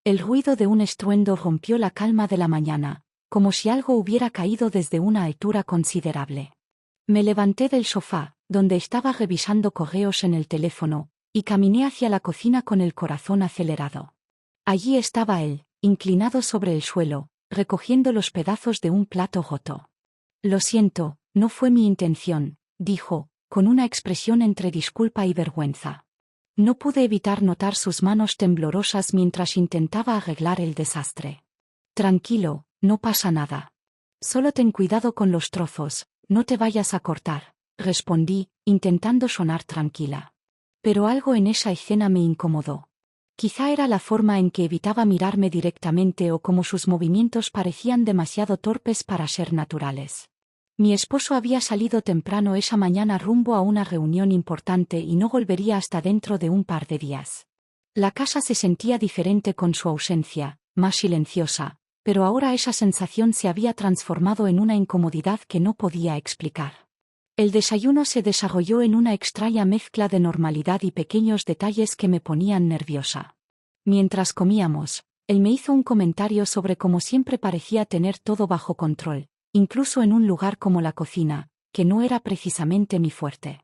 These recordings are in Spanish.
El ruido de un estruendo rompió la calma de la mañana, como si algo hubiera caído desde una altura considerable. Me levanté del sofá, donde estaba revisando correos en el teléfono, y caminé hacia la cocina con el corazón acelerado. Allí estaba él, inclinado sobre el suelo, recogiendo los pedazos de un plato roto. Lo siento, no fue mi intención, dijo, con una expresión entre disculpa y vergüenza. No pude evitar notar sus manos temblorosas mientras intentaba arreglar el desastre. Tranquilo, no pasa nada. Solo ten cuidado con los trozos, no te vayas a cortar, respondí, intentando sonar tranquila. Pero algo en esa escena me incomodó. Quizá era la forma en que evitaba mirarme directamente o como sus movimientos parecían demasiado torpes para ser naturales. Mi esposo había salido temprano esa mañana rumbo a una reunión importante y no volvería hasta dentro de un par de días. La casa se sentía diferente con su ausencia, más silenciosa, pero ahora esa sensación se había transformado en una incomodidad que no podía explicar. El desayuno se desarrolló en una extraña mezcla de normalidad y pequeños detalles que me ponían nerviosa. Mientras comíamos, él me hizo un comentario sobre cómo siempre parecía tener todo bajo control, incluso en un lugar como la cocina, que no era precisamente mi fuerte.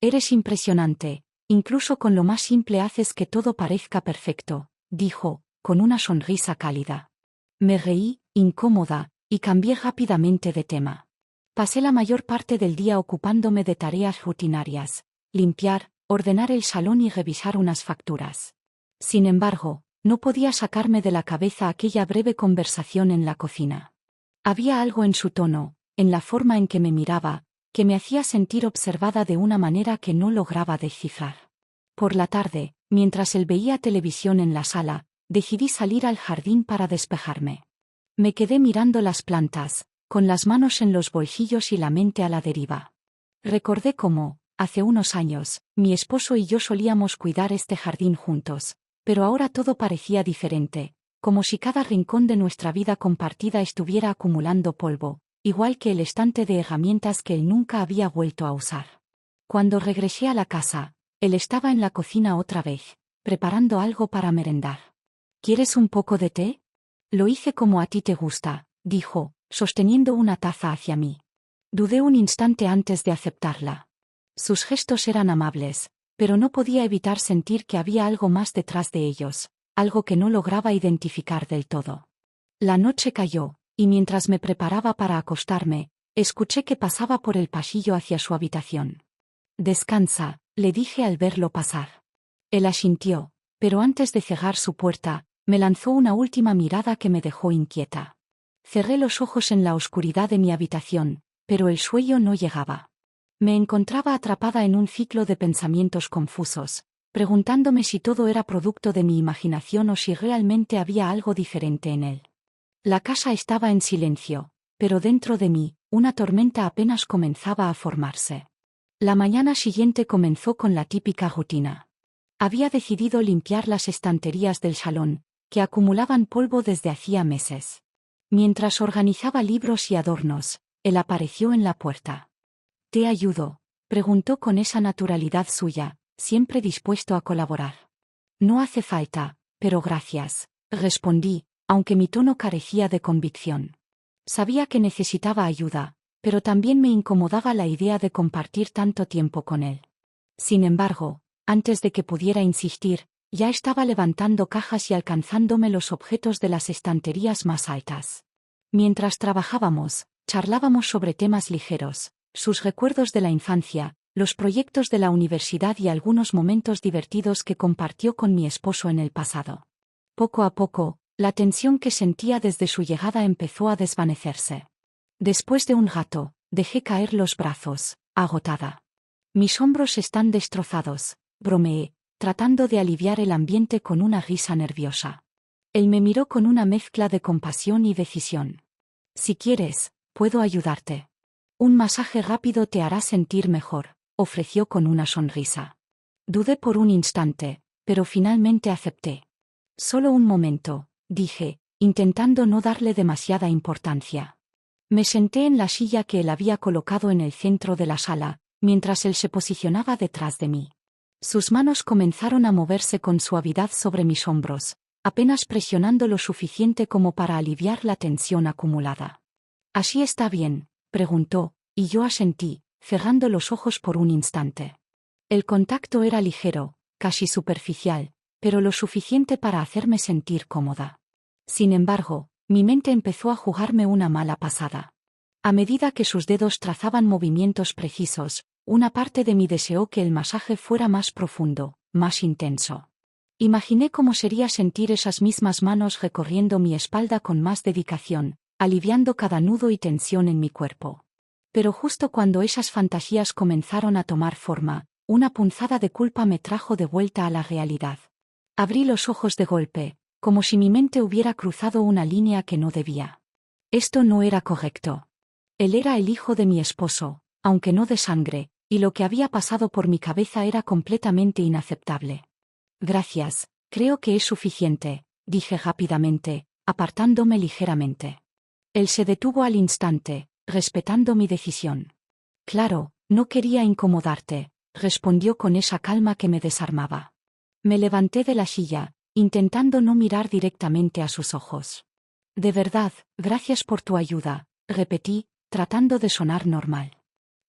Eres impresionante, incluso con lo más simple haces que todo parezca perfecto, dijo, con una sonrisa cálida. Me reí, incómoda, y cambié rápidamente de tema. Pasé la mayor parte del día ocupándome de tareas rutinarias, limpiar, ordenar el salón y revisar unas facturas. Sin embargo, no podía sacarme de la cabeza aquella breve conversación en la cocina. Había algo en su tono, en la forma en que me miraba, que me hacía sentir observada de una manera que no lograba descifrar. Por la tarde, mientras él veía televisión en la sala, decidí salir al jardín para despejarme. Me quedé mirando las plantas, con las manos en los bolsillos y la mente a la deriva. Recordé cómo, hace unos años, mi esposo y yo solíamos cuidar este jardín juntos, pero ahora todo parecía diferente, como si cada rincón de nuestra vida compartida estuviera acumulando polvo, igual que el estante de herramientas que él nunca había vuelto a usar. Cuando regresé a la casa, él estaba en la cocina otra vez, preparando algo para merendar. ¿Quieres un poco de té? Lo hice como a ti te gusta, dijo, sosteniendo una taza hacia mí. Dudé un instante antes de aceptarla. Sus gestos eran amables, pero no podía evitar sentir que había algo más detrás de ellos, algo que no lograba identificar del todo. La noche cayó, y mientras me preparaba para acostarme, escuché que pasaba por el pasillo hacia su habitación. Descansa, le dije al verlo pasar. Él asintió, pero antes de cerrar su puerta, me lanzó una última mirada que me dejó inquieta. Cerré los ojos en la oscuridad de mi habitación, pero el sueño no llegaba. Me encontraba atrapada en un ciclo de pensamientos confusos, preguntándome si todo era producto de mi imaginación o si realmente había algo diferente en él. La casa estaba en silencio, pero dentro de mí, una tormenta apenas comenzaba a formarse. La mañana siguiente comenzó con la típica rutina. Había decidido limpiar las estanterías del salón, que acumulaban polvo desde hacía meses. Mientras organizaba libros y adornos, él apareció en la puerta. ¿Te ayudo?, preguntó con esa naturalidad suya, siempre dispuesto a colaborar. No hace falta, pero gracias, respondí, aunque mi tono carecía de convicción. Sabía que necesitaba ayuda, pero también me incomodaba la idea de compartir tanto tiempo con él. Sin embargo, antes de que pudiera insistir, ya estaba levantando cajas y alcanzándome los objetos de las estanterías más altas. Mientras trabajábamos, charlábamos sobre temas ligeros, sus recuerdos de la infancia, los proyectos de la universidad y algunos momentos divertidos que compartió con mi esposo en el pasado. Poco a poco, la tensión que sentía desde su llegada empezó a desvanecerse. Después de un rato, dejé caer los brazos, agotada. Mis hombros están destrozados, bromeé, tratando de aliviar el ambiente con una risa nerviosa. Él me miró con una mezcla de compasión y decisión. Si quieres, puedo ayudarte. Un masaje rápido te hará sentir mejor, ofreció con una sonrisa. Dudé por un instante, pero finalmente acepté. Solo un momento, dije, intentando no darle demasiada importancia. Me senté en la silla que él había colocado en el centro de la sala, mientras él se posicionaba detrás de mí. Sus manos comenzaron a moverse con suavidad sobre mis hombros, apenas presionando lo suficiente como para aliviar la tensión acumulada. «¿Así está bien?», preguntó, y yo asentí, cerrando los ojos por un instante. El contacto era ligero, casi superficial, pero lo suficiente para hacerme sentir cómoda. Sin embargo, mi mente empezó a jugarme una mala pasada. A medida que sus dedos trazaban movimientos precisos, una parte de mí deseó que el masaje fuera más profundo, más intenso. Imaginé cómo sería sentir esas mismas manos recorriendo mi espalda con más dedicación, aliviando cada nudo y tensión en mi cuerpo. Pero justo cuando esas fantasías comenzaron a tomar forma, una punzada de culpa me trajo de vuelta a la realidad. Abrí los ojos de golpe, como si mi mente hubiera cruzado una línea que no debía. Esto no era correcto. Él era el hijo de mi esposo, aunque no de sangre, y lo que había pasado por mi cabeza era completamente inaceptable. «Gracias, creo que es suficiente», dije rápidamente, apartándome ligeramente. Él se detuvo al instante, respetando mi decisión. «Claro, no quería incomodarte», respondió con esa calma que me desarmaba. Me levanté de la silla, intentando no mirar directamente a sus ojos. «De verdad, gracias por tu ayuda», repetí, tratando de sonar normal.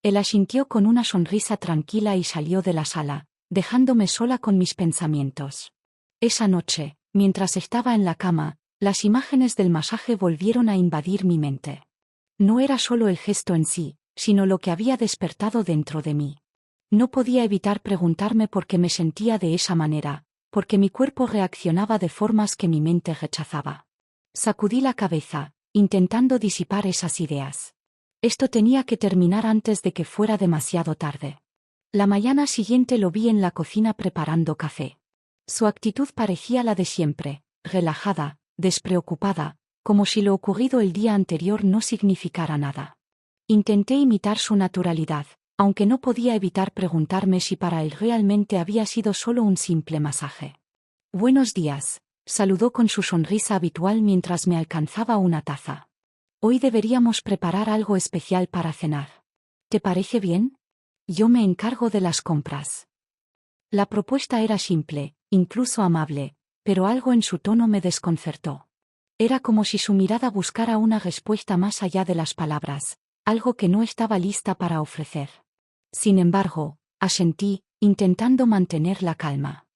Él asintió con una sonrisa tranquila y salió de la sala, dejándome sola con mis pensamientos. Esa noche, mientras estaba en la cama, las imágenes del masaje volvieron a invadir mi mente. No era solo el gesto en sí, sino lo que había despertado dentro de mí. No podía evitar preguntarme por qué me sentía de esa manera, porque mi cuerpo reaccionaba de formas que mi mente rechazaba. Sacudí la cabeza, intentando disipar esas ideas. Esto tenía que terminar antes de que fuera demasiado tarde. La mañana siguiente lo vi en la cocina preparando café. Su actitud parecía la de siempre, relajada, despreocupada, como si lo ocurrido el día anterior no significara nada. Intenté imitar su naturalidad, aunque no podía evitar preguntarme si para él realmente había sido solo un simple masaje. «Buenos días», saludó con su sonrisa habitual mientras me alcanzaba una taza. «Hoy deberíamos preparar algo especial para cenar. ¿Te parece bien? Yo me encargo de las compras». La propuesta era simple, incluso amable, pero algo en su tono me desconcertó. Era como si su mirada buscara una respuesta más allá de las palabras, algo que no estaba lista para ofrecer. Sin embargo, asentí, intentando mantener la calma.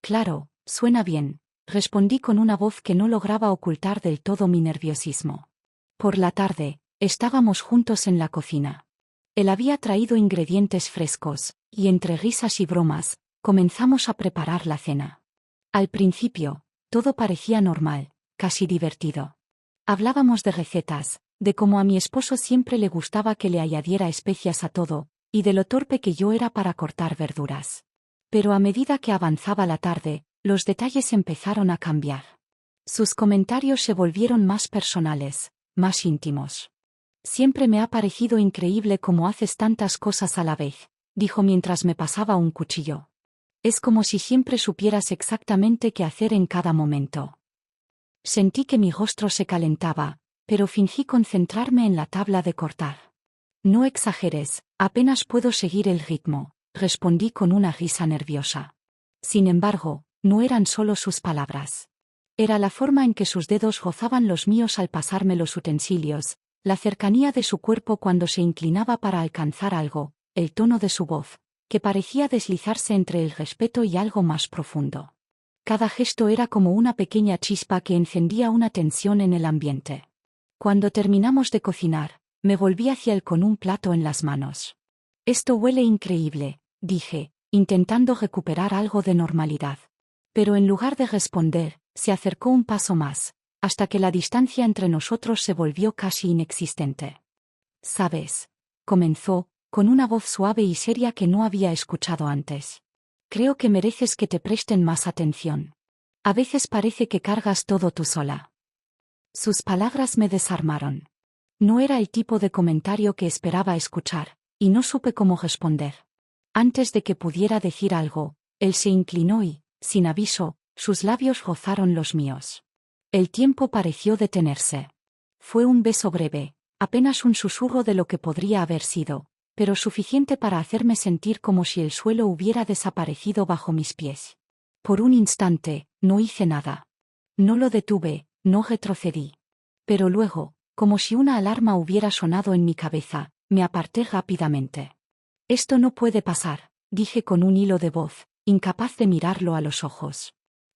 «Claro, suena bien», respondí con una voz que no lograba ocultar del todo mi nerviosismo. Por la tarde, estábamos juntos en la cocina. Él había traído ingredientes frescos, y entre risas y bromas, comenzamos a preparar la cena. Al principio, todo parecía normal, casi divertido. Hablábamos de recetas, de cómo a mi esposo siempre le gustaba que le añadiera especias a todo, y de lo torpe que yo era para cortar verduras. Pero a medida que avanzaba la tarde, los detalles empezaron a cambiar. Sus comentarios se volvieron más personales, más íntimos. «Siempre me ha parecido increíble cómo haces tantas cosas a la vez», dijo mientras me pasaba un cuchillo. «Es como si siempre supieras exactamente qué hacer en cada momento». Sentí que mi rostro se calentaba, pero fingí concentrarme en la tabla de cortar. «No exageres, apenas puedo seguir el ritmo», respondí con una risa nerviosa. Sin embargo, no eran solo sus palabras. Era la forma en que sus dedos rozaban los míos al pasarme los utensilios, la cercanía de su cuerpo cuando se inclinaba para alcanzar algo, el tono de su voz, que parecía deslizarse entre el respeto y algo más profundo. Cada gesto era como una pequeña chispa que encendía una tensión en el ambiente. Cuando terminamos de cocinar, me volví hacia él con un plato en las manos. «Esto huele increíble», dije, intentando recuperar algo de normalidad. Pero en lugar de responder, se acercó un paso más, hasta que la distancia entre nosotros se volvió casi inexistente. «¿Sabes?», comenzó, con una voz suave y seria que no había escuchado antes. «Creo que mereces que te presten más atención. A veces parece que cargas todo tú sola». Sus palabras me desarmaron. No era el tipo de comentario que esperaba escuchar, y no supe cómo responder. Antes de que pudiera decir algo, él se inclinó y, sin aviso, sus labios rozaron los míos. El tiempo pareció detenerse. Fue un beso breve, apenas un susurro de lo que podría haber sido, pero suficiente para hacerme sentir como si el suelo hubiera desaparecido bajo mis pies. Por un instante, no hice nada. No lo detuve, no retrocedí. Pero luego, como si una alarma hubiera sonado en mi cabeza, me aparté rápidamente. Esto no puede pasar, dije con un hilo de voz, incapaz de mirarlo a los ojos.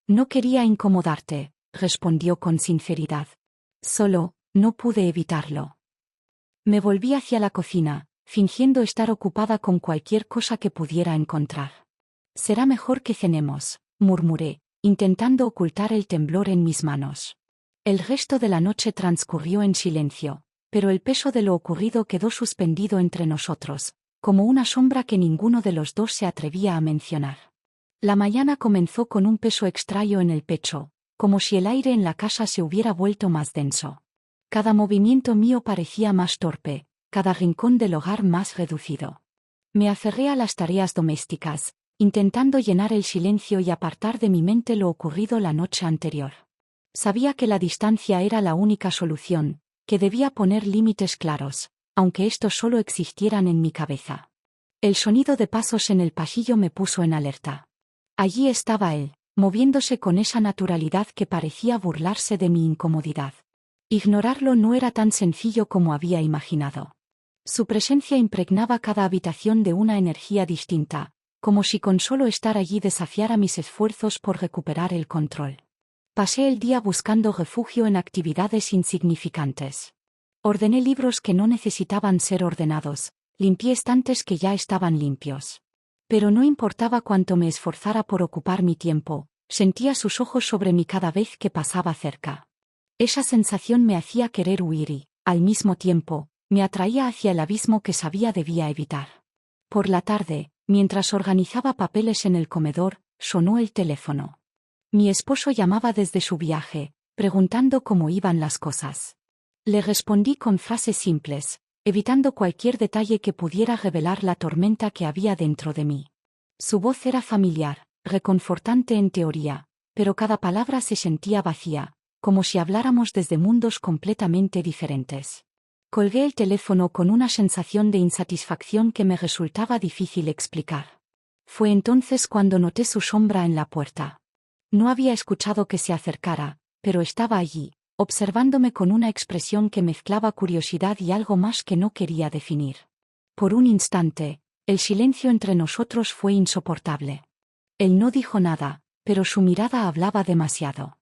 No quería incomodarte, respondió con sinceridad. Solo, no pude evitarlo. Me volví hacia la cocina, fingiendo estar ocupada con cualquier cosa que pudiera encontrar. Será mejor que cenemos, murmuré, intentando ocultar el temblor en mis manos. El resto de la noche transcurrió en silencio, pero el peso de lo ocurrido quedó suspendido entre nosotros, como una sombra que ninguno de los dos se atrevía a mencionar. La mañana comenzó con un peso extraño en el pecho, como si el aire en la casa se hubiera vuelto más denso. Cada movimiento mío parecía más torpe, cada rincón del hogar más reducido. Me aferré a las tareas domésticas, intentando llenar el silencio y apartar de mi mente lo ocurrido la noche anterior. Sabía que la distancia era la única solución, que debía poner límites claros, aunque estos solo existieran en mi cabeza. El sonido de pasos en el pasillo me puso en alerta. Allí estaba él, moviéndose con esa naturalidad que parecía burlarse de mi incomodidad. Ignorarlo no era tan sencillo como había imaginado. Su presencia impregnaba cada habitación de una energía distinta, como si con solo estar allí desafiara mis esfuerzos por recuperar el control. Pasé el día buscando refugio en actividades insignificantes. Ordené libros que no necesitaban ser ordenados, limpié estantes que ya estaban limpios. Pero no importaba cuánto me esforzara por ocupar mi tiempo, sentía sus ojos sobre mí cada vez que pasaba cerca. Esa sensación me hacía querer huir y, al mismo tiempo, me atraía hacia el abismo que sabía debía evitar. Por la tarde, mientras organizaba papeles en el comedor, sonó el teléfono. Mi esposo llamaba desde su viaje, preguntando cómo iban las cosas. Le respondí con frases simples, evitando cualquier detalle que pudiera revelar la tormenta que había dentro de mí. Su voz era familiar, reconfortante en teoría, pero cada palabra se sentía vacía, como si habláramos desde mundos completamente diferentes. Colgué el teléfono con una sensación de insatisfacción que me resultaba difícil explicar. Fue entonces cuando noté su sombra en la puerta. No había escuchado que se acercara, pero estaba allí, observándome con una expresión que mezclaba curiosidad y algo más que no quería definir. Por un instante, el silencio entre nosotros fue insoportable. Él no dijo nada, pero su mirada hablaba demasiado.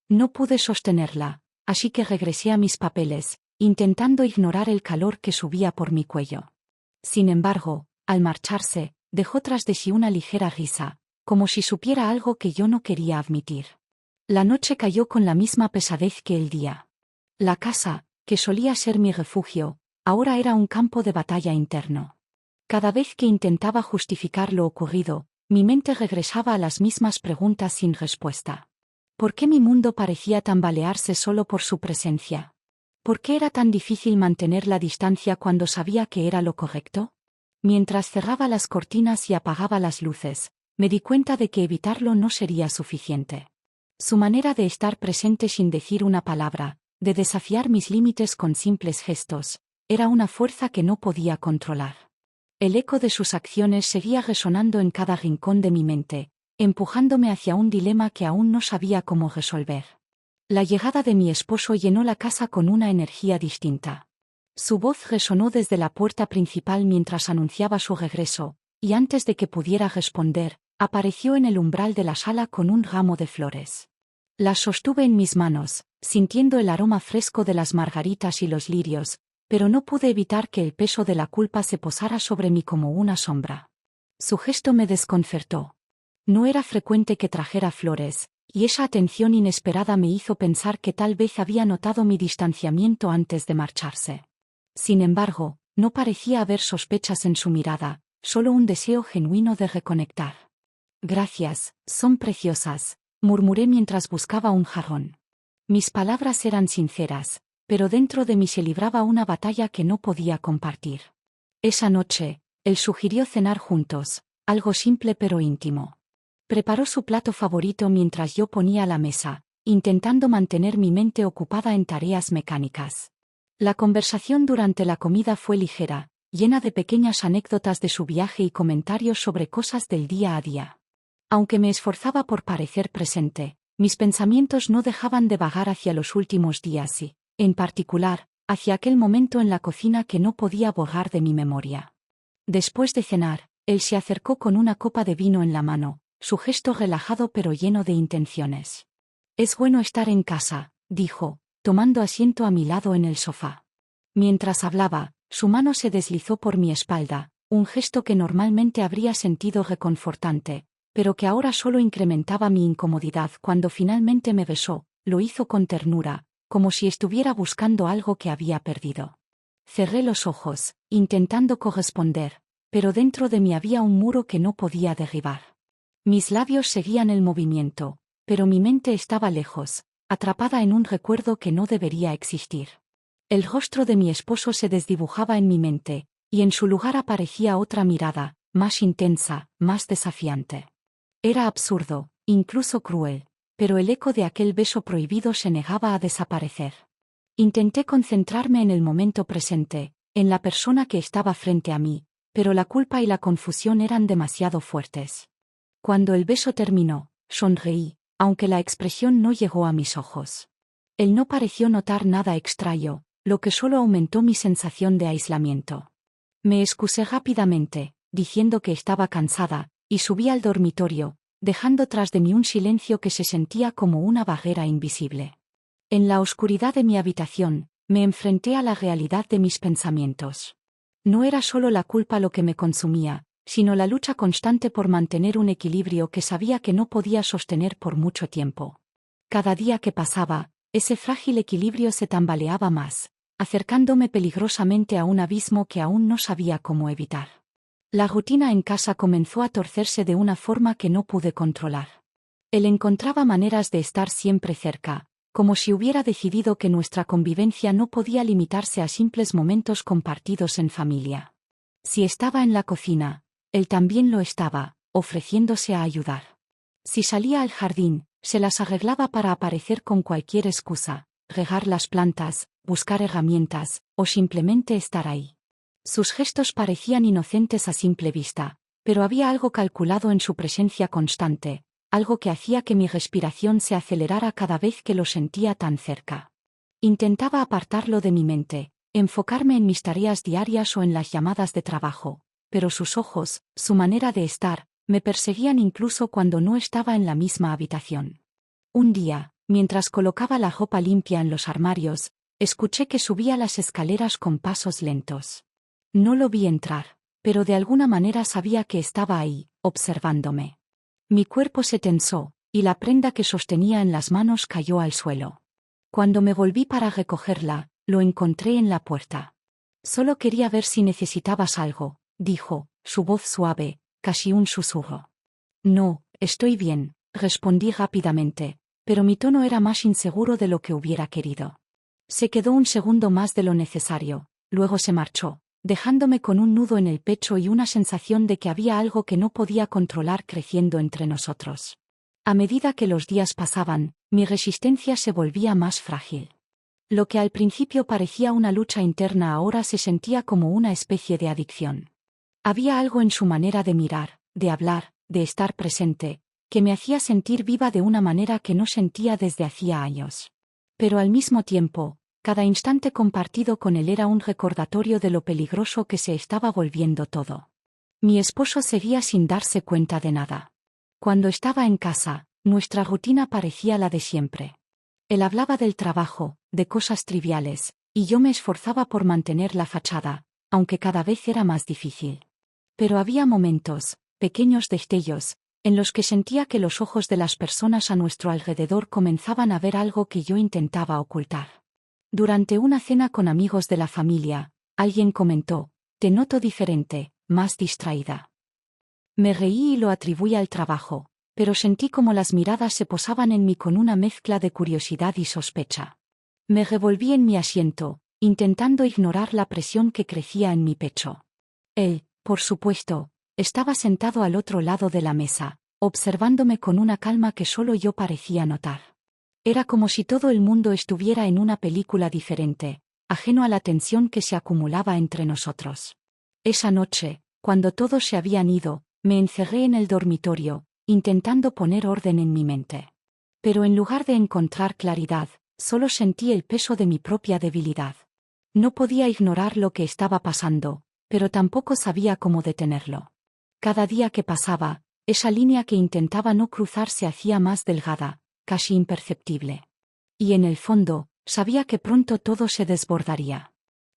No pude sostenerla, así que regresé a mis papeles, intentando ignorar el calor que subía por mi cuello. Sin embargo, al marcharse, dejó tras de sí una ligera risa, como si supiera algo que yo no quería admitir. La noche cayó con la misma pesadez que el día. La casa, que solía ser mi refugio, ahora era un campo de batalla interno. Cada vez que intentaba justificar lo ocurrido, mi mente regresaba a las mismas preguntas sin respuesta. ¿Por qué mi mundo parecía tambalearse solo por su presencia? ¿Por qué era tan difícil mantener la distancia cuando sabía que era lo correcto? Mientras cerraba las cortinas y apagaba las luces, me di cuenta de que evitarlo no sería suficiente. Su manera de estar presente sin decir una palabra, de desafiar mis límites con simples gestos, era una fuerza que no podía controlar. El eco de sus acciones seguía resonando en cada rincón de mi mente, empujándome hacia un dilema que aún no sabía cómo resolver. La llegada de mi esposo llenó la casa con una energía distinta. Su voz resonó desde la puerta principal mientras anunciaba su regreso, y antes de que pudiera responder, apareció en el umbral de la sala con un ramo de flores. Las sostuve en mis manos, sintiendo el aroma fresco de las margaritas y los lirios, pero no pude evitar que el peso de la culpa se posara sobre mí como una sombra. Su gesto me desconcertó. No era frecuente que trajera flores, y esa atención inesperada me hizo pensar que tal vez había notado mi distanciamiento antes de marcharse. Sin embargo, no parecía haber sospechas en su mirada, solo un deseo genuino de reconectar. Gracias, son preciosas, murmuré mientras buscaba un jarrón. Mis palabras eran sinceras, pero dentro de mí se libraba una batalla que no podía compartir. Esa noche, él sugirió cenar juntos, algo simple pero íntimo. Preparó su plato favorito mientras yo ponía la mesa, intentando mantener mi mente ocupada en tareas mecánicas. La conversación durante la comida fue ligera, llena de pequeñas anécdotas de su viaje y comentarios sobre cosas del día a día. Aunque me esforzaba por parecer presente, mis pensamientos no dejaban de vagar hacia los últimos días y, en particular, hacia aquel momento en la cocina que no podía borrar de mi memoria. Después de cenar, él se acercó con una copa de vino en la mano, su gesto relajado pero lleno de intenciones. «Es bueno estar en casa», dijo, tomando asiento a mi lado en el sofá. Mientras hablaba, su mano se deslizó por mi espalda, un gesto que normalmente habría sentido reconfortante, pero que ahora solo incrementaba mi incomodidad cuando finalmente me besó. Lo hizo con ternura, como si estuviera buscando algo que había perdido. Cerré los ojos, intentando corresponder, pero dentro de mí había un muro que no podía derribar. Mis labios seguían el movimiento, pero mi mente estaba lejos, atrapada en un recuerdo que no debería existir. El rostro de mi esposo se desdibujaba en mi mente, y en su lugar aparecía otra mirada, más intensa, más desafiante. Era absurdo, incluso cruel, pero el eco de aquel beso prohibido se negaba a desaparecer. Intenté concentrarme en el momento presente, en la persona que estaba frente a mí, pero la culpa y la confusión eran demasiado fuertes. Cuando el beso terminó, sonreí, aunque la expresión no llegó a mis ojos. Él no pareció notar nada extraño, lo que solo aumentó mi sensación de aislamiento. Me excusé rápidamente, diciendo que estaba cansada, y subí al dormitorio, dejando tras de mí un silencio que se sentía como una barrera invisible. En la oscuridad de mi habitación, me enfrenté a la realidad de mis pensamientos. No era solo la culpa lo que me consumía, sino la lucha constante por mantener un equilibrio que sabía que no podía sostener por mucho tiempo. Cada día que pasaba, ese frágil equilibrio se tambaleaba más, acercándome peligrosamente a un abismo que aún no sabía cómo evitar. La rutina en casa comenzó a torcerse de una forma que no pude controlar. Él encontraba maneras de estar siempre cerca, como si hubiera decidido que nuestra convivencia no podía limitarse a simples momentos compartidos en familia. Si estaba en la cocina, él también lo estaba, ofreciéndose a ayudar. Si salía al jardín, se las arreglaba para aparecer con cualquier excusa, regar las plantas, buscar herramientas, o simplemente estar ahí. Sus gestos parecían inocentes a simple vista, pero había algo calculado en su presencia constante, algo que hacía que mi respiración se acelerara cada vez que lo sentía tan cerca. Intentaba apartarlo de mi mente, enfocarme en mis tareas diarias o en las llamadas de trabajo, pero sus ojos, su manera de estar, me perseguían incluso cuando no estaba en la misma habitación. Un día, mientras colocaba la ropa limpia en los armarios, escuché que subía las escaleras con pasos lentos. No lo vi entrar, pero de alguna manera sabía que estaba ahí, observándome. Mi cuerpo se tensó, y la prenda que sostenía en las manos cayó al suelo. Cuando me volví para recogerla, lo encontré en la puerta. «Solo quería ver si necesitabas algo», dijo, su voz suave, casi un susurro. «No, estoy bien», respondí rápidamente, pero mi tono era más inseguro de lo que hubiera querido. Se quedó un segundo más de lo necesario, luego se marchó, dejándome con un nudo en el pecho y una sensación de que había algo que no podía controlar creciendo entre nosotros. A medida que los días pasaban, mi resistencia se volvía más frágil. Lo que al principio parecía una lucha interna ahora se sentía como una especie de adicción. Había algo en su manera de mirar, de hablar, de estar presente, que me hacía sentir viva de una manera que no sentía desde hacía años. Pero al mismo tiempo, cada instante compartido con él era un recordatorio de lo peligroso que se estaba volviendo todo. Mi esposo seguía sin darse cuenta de nada. Cuando estaba en casa, nuestra rutina parecía la de siempre. Él hablaba del trabajo, de cosas triviales, y yo me esforzaba por mantener la fachada, aunque cada vez era más difícil. Pero había momentos, pequeños destellos, en los que sentía que los ojos de las personas a nuestro alrededor comenzaban a ver algo que yo intentaba ocultar. Durante una cena con amigos de la familia, alguien comentó: «Te noto diferente, más distraída». Me reí y lo atribuí al trabajo, pero sentí como las miradas se posaban en mí con una mezcla de curiosidad y sospecha. Me revolví en mi asiento, intentando ignorar la presión que crecía en mi pecho. Él, por supuesto, estaba sentado al otro lado de la mesa, observándome con una calma que solo yo parecía notar. Era como si todo el mundo estuviera en una película diferente, ajeno a la tensión que se acumulaba entre nosotros. Esa noche, cuando todos se habían ido, me encerré en el dormitorio, intentando poner orden en mi mente. Pero en lugar de encontrar claridad, solo sentí el peso de mi propia debilidad. No podía ignorar lo que estaba pasando, pero tampoco sabía cómo detenerlo. Cada día que pasaba, esa línea que intentaba no cruzar se hacía más delgada, casi imperceptible. Y en el fondo, sabía que pronto todo se desbordaría.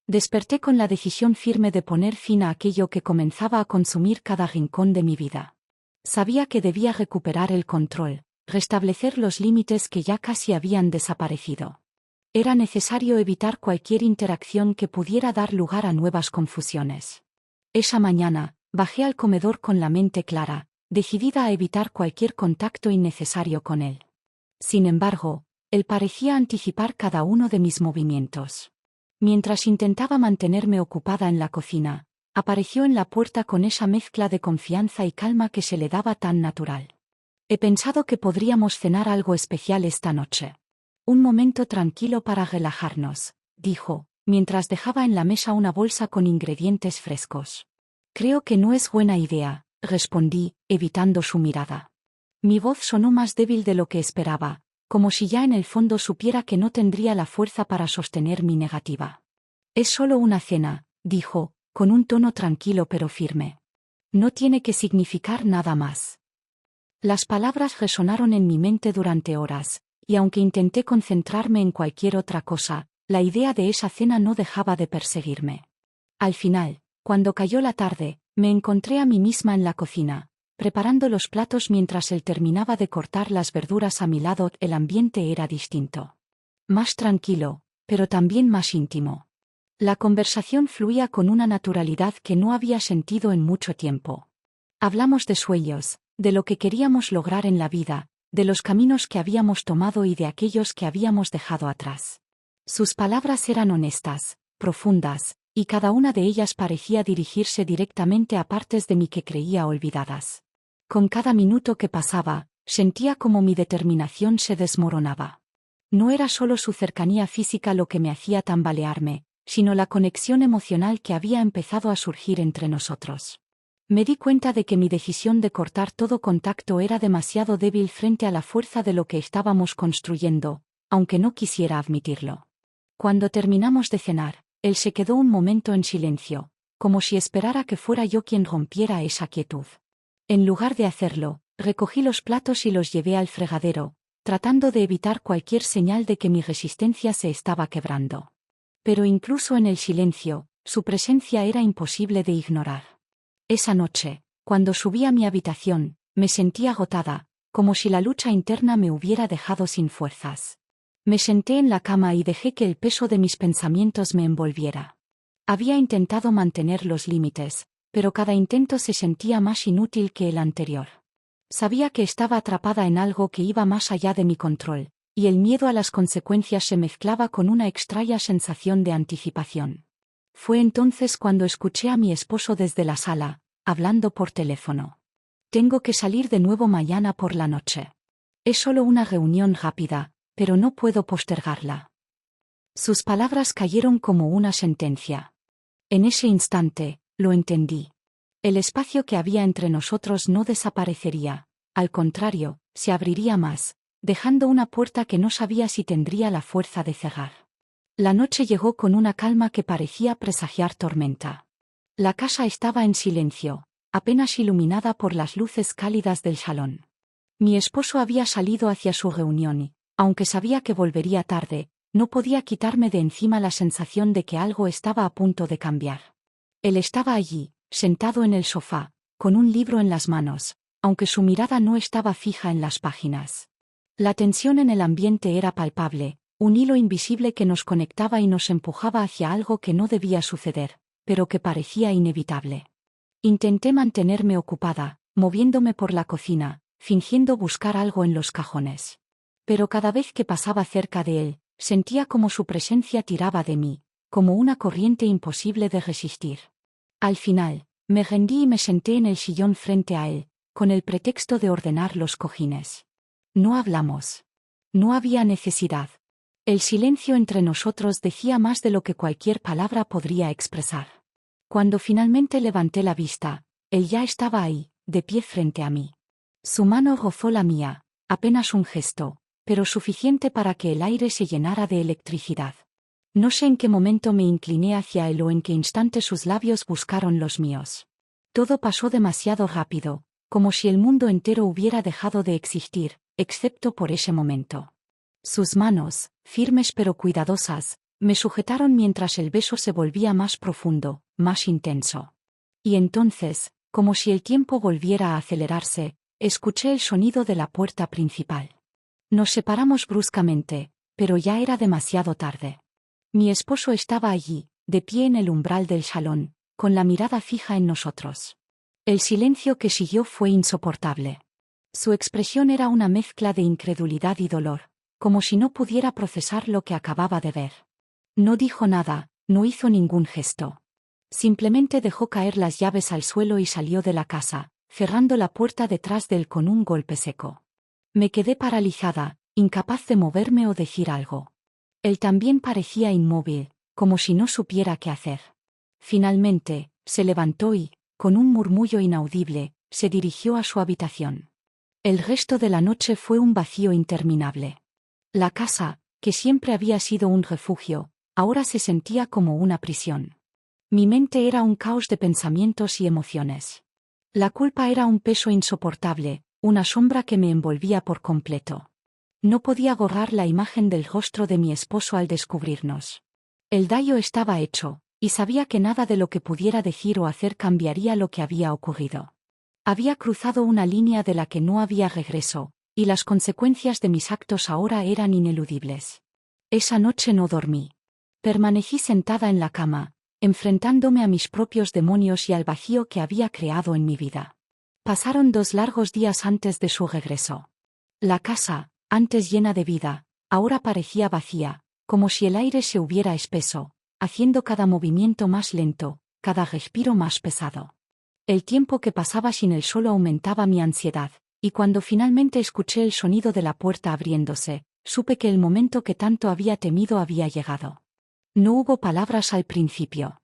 Desperté con la decisión firme de poner fin a aquello que comenzaba a consumir cada rincón de mi vida. Sabía que debía recuperar el control, restablecer los límites que ya casi habían desaparecido. Era necesario evitar cualquier interacción que pudiera dar lugar a nuevas confusiones. Esa mañana, bajé al comedor con la mente clara, decidida a evitar cualquier contacto innecesario con él. Sin embargo, él parecía anticipar cada uno de mis movimientos. Mientras intentaba mantenerme ocupada en la cocina, apareció en la puerta con esa mezcla de confianza y calma que se le daba tan natural. He pensado que podríamos cenar algo especial esta noche. Un momento tranquilo para relajarnos, dijo, mientras dejaba en la mesa una bolsa con ingredientes frescos. Creo que no es buena idea, respondí, evitando su mirada. Mi voz sonó más débil de lo que esperaba, como si ya en el fondo supiera que no tendría la fuerza para sostener mi negativa. Es solo una cena, dijo, con un tono tranquilo pero firme. No tiene que significar nada más. Las palabras resonaron en mi mente durante horas, y aunque intenté concentrarme en cualquier otra cosa, la idea de esa cena no dejaba de perseguirme. Al final, cuando cayó la tarde, me encontré a mí misma en la cocina, preparando los platos mientras él terminaba de cortar las verduras a mi lado. El ambiente era distinto. Más tranquilo, pero también más íntimo. La conversación fluía con una naturalidad que no había sentido en mucho tiempo. Hablamos de sueños, de lo que queríamos lograr en la vida, de los caminos que habíamos tomado y de aquellos que habíamos dejado atrás. Sus palabras eran honestas, profundas, y cada una de ellas parecía dirigirse directamente a partes de mí que creía olvidadas. Con cada minuto que pasaba, sentía como mi determinación se desmoronaba. No era solo su cercanía física lo que me hacía tambalearme, sino la conexión emocional que había empezado a surgir entre nosotros. Me di cuenta de que mi decisión de cortar todo contacto era demasiado débil frente a la fuerza de lo que estábamos construyendo, aunque no quisiera admitirlo. Cuando terminamos de cenar, él se quedó un momento en silencio, como si esperara que fuera yo quien rompiera esa quietud. En lugar de hacerlo, recogí los platos y los llevé al fregadero, tratando de evitar cualquier señal de que mi resistencia se estaba quebrando. Pero incluso en el silencio, su presencia era imposible de ignorar. Esa noche, cuando subí a mi habitación, me sentí agotada, como si la lucha interna me hubiera dejado sin fuerzas. Me senté en la cama y dejé que el peso de mis pensamientos me envolviera. Había intentado mantener los límites, pero cada intento se sentía más inútil que el anterior. Sabía que estaba atrapada en algo que iba más allá de mi control, y el miedo a las consecuencias se mezclaba con una extraña sensación de anticipación. Fue entonces cuando escuché a mi esposo desde la sala, hablando por teléfono. Tengo que salir de nuevo mañana por la noche. Es solo una reunión rápida, pero no puedo postergarla. Sus palabras cayeron como una sentencia. En ese instante, lo entendí. El espacio que había entre nosotros no desaparecería, al contrario, se abriría más, dejando una puerta que no sabía si tendría la fuerza de cerrar. La noche llegó con una calma que parecía presagiar tormenta. La casa estaba en silencio, apenas iluminada por las luces cálidas del salón. Mi esposo había salido hacia su reunión y, aunque sabía que volvería tarde, no podía quitarme de encima la sensación de que algo estaba a punto de cambiar. Él estaba allí, sentado en el sofá, con un libro en las manos, aunque su mirada no estaba fija en las páginas. La tensión en el ambiente era palpable, un hilo invisible que nos conectaba y nos empujaba hacia algo que no debía suceder, pero que parecía inevitable. Intenté mantenerme ocupada, moviéndome por la cocina, fingiendo buscar algo en los cajones. Pero cada vez que pasaba cerca de él, sentía como su presencia tiraba de mí, como una corriente imposible de resistir. Al final, me rendí y me senté en el sillón frente a él, con el pretexto de ordenar los cojines. No hablamos. No había necesidad. El silencio entre nosotros decía más de lo que cualquier palabra podría expresar. Cuando finalmente levanté la vista, él ya estaba ahí, de pie frente a mí. Su mano rozó la mía, apenas un gesto, pero suficiente para que el aire se llenara de electricidad. No sé en qué momento me incliné hacia él o en qué instante sus labios buscaron los míos. Todo pasó demasiado rápido, como si el mundo entero hubiera dejado de existir, excepto por ese momento. Sus manos, firmes pero cuidadosas, me sujetaron mientras el beso se volvía más profundo, más intenso. Y entonces, como si el tiempo volviera a acelerarse, escuché el sonido de la puerta principal. Nos separamos bruscamente, pero ya era demasiado tarde. Mi esposo estaba allí, de pie en el umbral del salón, con la mirada fija en nosotros. El silencio que siguió fue insoportable. Su expresión era una mezcla de incredulidad y dolor, como si no pudiera procesar lo que acababa de ver. No dijo nada, no hizo ningún gesto. Simplemente dejó caer las llaves al suelo y salió de la casa, cerrando la puerta detrás de él con un golpe seco. Me quedé paralizada, incapaz de moverme o decir algo. Él también parecía inmóvil, como si no supiera qué hacer. Finalmente, se levantó y, con un murmullo inaudible, se dirigió a su habitación. El resto de la noche fue un vacío interminable. La casa, que siempre había sido un refugio, ahora se sentía como una prisión. Mi mente era un caos de pensamientos y emociones. La culpa era un peso insoportable, una sombra que me envolvía por completo. No podía borrar la imagen del rostro de mi esposo al descubrirnos. El daño estaba hecho, y sabía que nada de lo que pudiera decir o hacer cambiaría lo que había ocurrido. Había cruzado una línea de la que no había regreso, y las consecuencias de mis actos ahora eran ineludibles. Esa noche no dormí. Permanecí sentada en la cama, enfrentándome a mis propios demonios y al vacío que había creado en mi vida. Pasaron 2 largos días antes de su regreso. La casa, antes llena de vida, ahora parecía vacía, como si el aire se hubiera espeso, haciendo cada movimiento más lento, cada respiro más pesado. El tiempo que pasaba sin él solo aumentaba mi ansiedad, y cuando finalmente escuché el sonido de la puerta abriéndose, supe que el momento que tanto había temido había llegado. No hubo palabras al principio.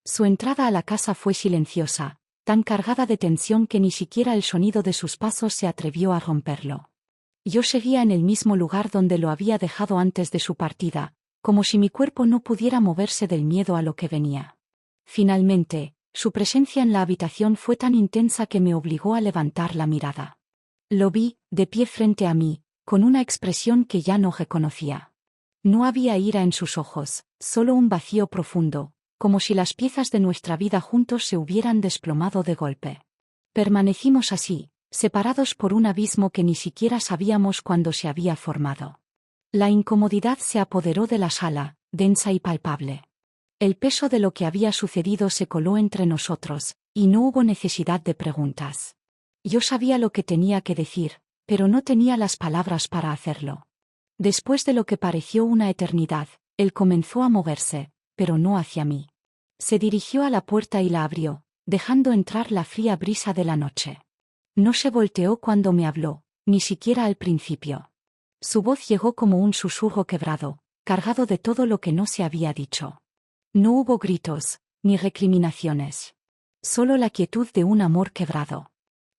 Su entrada a la casa fue silenciosa, tan cargada de tensión que ni siquiera el sonido de sus pasos se atrevió a romperlo. Yo seguía en el mismo lugar donde lo había dejado antes de su partida, como si mi cuerpo no pudiera moverse del miedo a lo que venía. Finalmente, su presencia en la habitación fue tan intensa que me obligó a levantar la mirada. Lo vi, de pie frente a mí, con una expresión que ya no reconocía. No había ira en sus ojos, solo un vacío profundo, como si las piezas de nuestra vida juntos se hubieran desplomado de golpe. Permanecimos así, separados por un abismo que ni siquiera sabíamos cuándo se había formado. La incomodidad se apoderó de la sala, densa y palpable. El peso de lo que había sucedido se coló entre nosotros, y no hubo necesidad de preguntas. Yo sabía lo que tenía que decir, pero no tenía las palabras para hacerlo. Después de lo que pareció una eternidad, él comenzó a moverse, pero no hacia mí. Se dirigió a la puerta y la abrió, dejando entrar la fría brisa de la noche. No se volteó cuando me habló, ni siquiera al principio. Su voz llegó como un susurro quebrado, cargado de todo lo que no se había dicho. No hubo gritos, ni recriminaciones. Solo la quietud de un amor quebrado.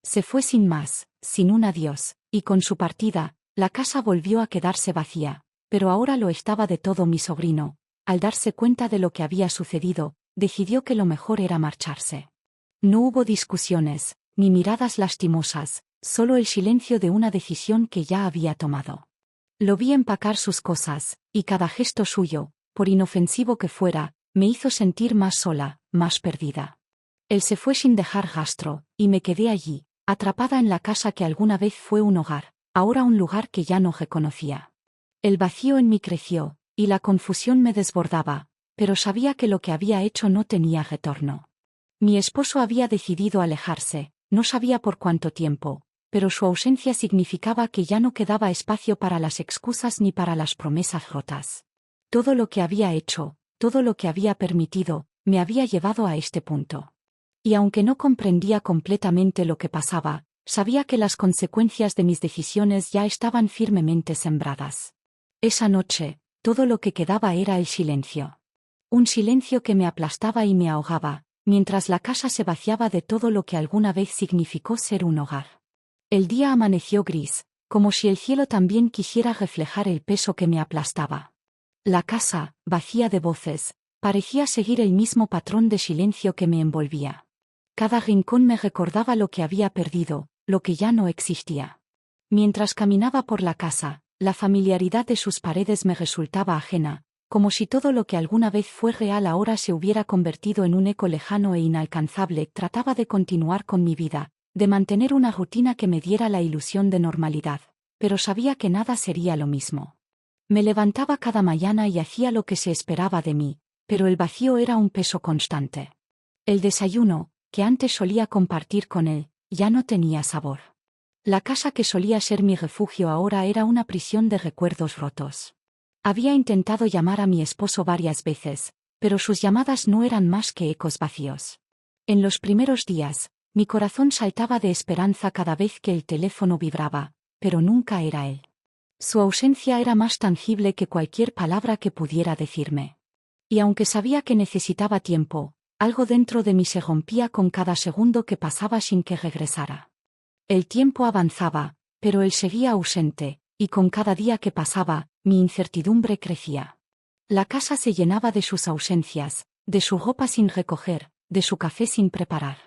Se fue sin más, sin un adiós, y con su partida, la casa volvió a quedarse vacía, pero ahora lo estaba de todo mi sobrino. Al darse cuenta de lo que había sucedido, decidió que lo mejor era marcharse. No hubo discusiones, ni miradas lastimosas, solo el silencio de una decisión que ya había tomado. Lo vi empacar sus cosas, y cada gesto suyo, por inofensivo que fuera, me hizo sentir más sola, más perdida. Él se fue sin dejar rastro, y me quedé allí, atrapada en la casa que alguna vez fue un hogar, ahora un lugar que ya no reconocía. El vacío en mí creció, y la confusión me desbordaba, pero sabía que lo que había hecho no tenía retorno. Mi esposo había decidido alejarse, no sabía por cuánto tiempo, pero su ausencia significaba que ya no quedaba espacio para las excusas ni para las promesas rotas. Todo lo que había hecho, todo lo que había permitido, me había llevado a este punto. Y aunque no comprendía completamente lo que pasaba, sabía que las consecuencias de mis decisiones ya estaban firmemente sembradas. Esa noche, todo lo que quedaba era el silencio. Un silencio que me aplastaba y me ahogaba, mientras la casa se vaciaba de todo lo que alguna vez significó ser un hogar. El día amaneció gris, como si el cielo también quisiera reflejar el peso que me aplastaba. La casa, vacía de voces, parecía seguir el mismo patrón de silencio que me envolvía. Cada rincón me recordaba lo que había perdido, lo que ya no existía. Mientras caminaba por la casa, la familiaridad de sus paredes me resultaba ajena, como si todo lo que alguna vez fue real ahora se hubiera convertido en un eco lejano e inalcanzable. Trataba de continuar con mi vida, de mantener una rutina que me diera la ilusión de normalidad, pero sabía que nada sería lo mismo. Me levantaba cada mañana y hacía lo que se esperaba de mí, pero el vacío era un peso constante. El desayuno, que antes solía compartir con él, ya no tenía sabor. La casa que solía ser mi refugio ahora era una prisión de recuerdos rotos. Había intentado llamar a mi esposo varias veces, pero sus llamadas no eran más que ecos vacíos. En los primeros días, mi corazón saltaba de esperanza cada vez que el teléfono vibraba, pero nunca era él. Su ausencia era más tangible que cualquier palabra que pudiera decirme. Y aunque sabía que necesitaba tiempo, algo dentro de mí se rompía con cada segundo que pasaba sin que regresara. El tiempo avanzaba, pero él seguía ausente, y con cada día que pasaba, mi incertidumbre crecía. La casa se llenaba de sus ausencias, de su ropa sin recoger, de su café sin preparar.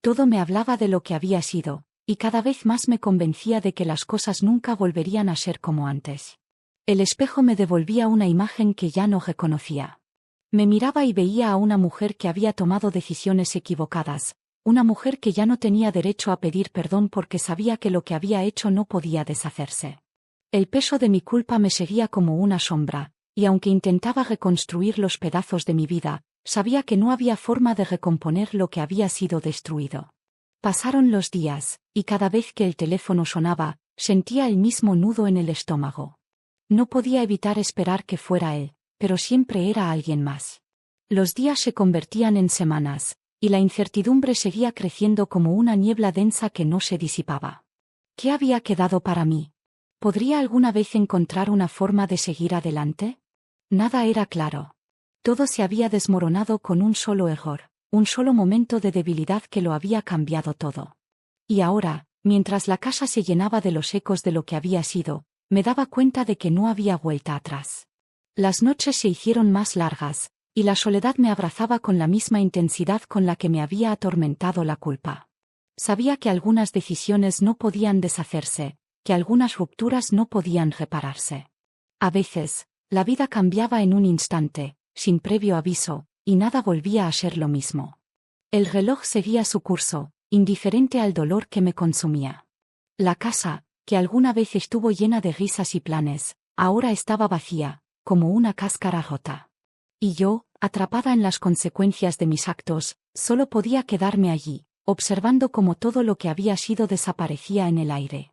Todo me hablaba de lo que había sido, y cada vez más me convencía de que las cosas nunca volverían a ser como antes. El espejo me devolvía una imagen que ya no reconocía. Me miraba y veía a una mujer que había tomado decisiones equivocadas, una mujer que ya no tenía derecho a pedir perdón porque sabía que lo que había hecho no podía deshacerse. El peso de mi culpa me seguía como una sombra, y aunque intentaba reconstruir los pedazos de mi vida, sabía que no había forma de recomponer lo que había sido destruido. Pasaron los días, y cada vez que el teléfono sonaba, sentía el mismo nudo en el estómago. No podía evitar esperar que fuera él, pero siempre era alguien más. Los días se convertían en semanas, y la incertidumbre seguía creciendo como una niebla densa que no se disipaba. ¿Qué había quedado para mí? ¿Podría alguna vez encontrar una forma de seguir adelante? Nada era claro. Todo se había desmoronado con un solo error, un solo momento de debilidad que lo había cambiado todo. Y ahora, mientras la casa se llenaba de los ecos de lo que había sido, me daba cuenta de que no había vuelta atrás. Las noches se hicieron más largas, y la soledad me abrazaba con la misma intensidad con la que me había atormentado la culpa. Sabía que algunas decisiones no podían deshacerse, que algunas rupturas no podían repararse. A veces, la vida cambiaba en un instante, sin previo aviso, y nada volvía a ser lo mismo. El reloj seguía su curso, indiferente al dolor que me consumía. La casa, que alguna vez estuvo llena de risas y planes, ahora estaba vacía, como una cáscara rota. Y yo, atrapada en las consecuencias de mis actos, solo podía quedarme allí, observando cómo todo lo que había sido desaparecía en el aire.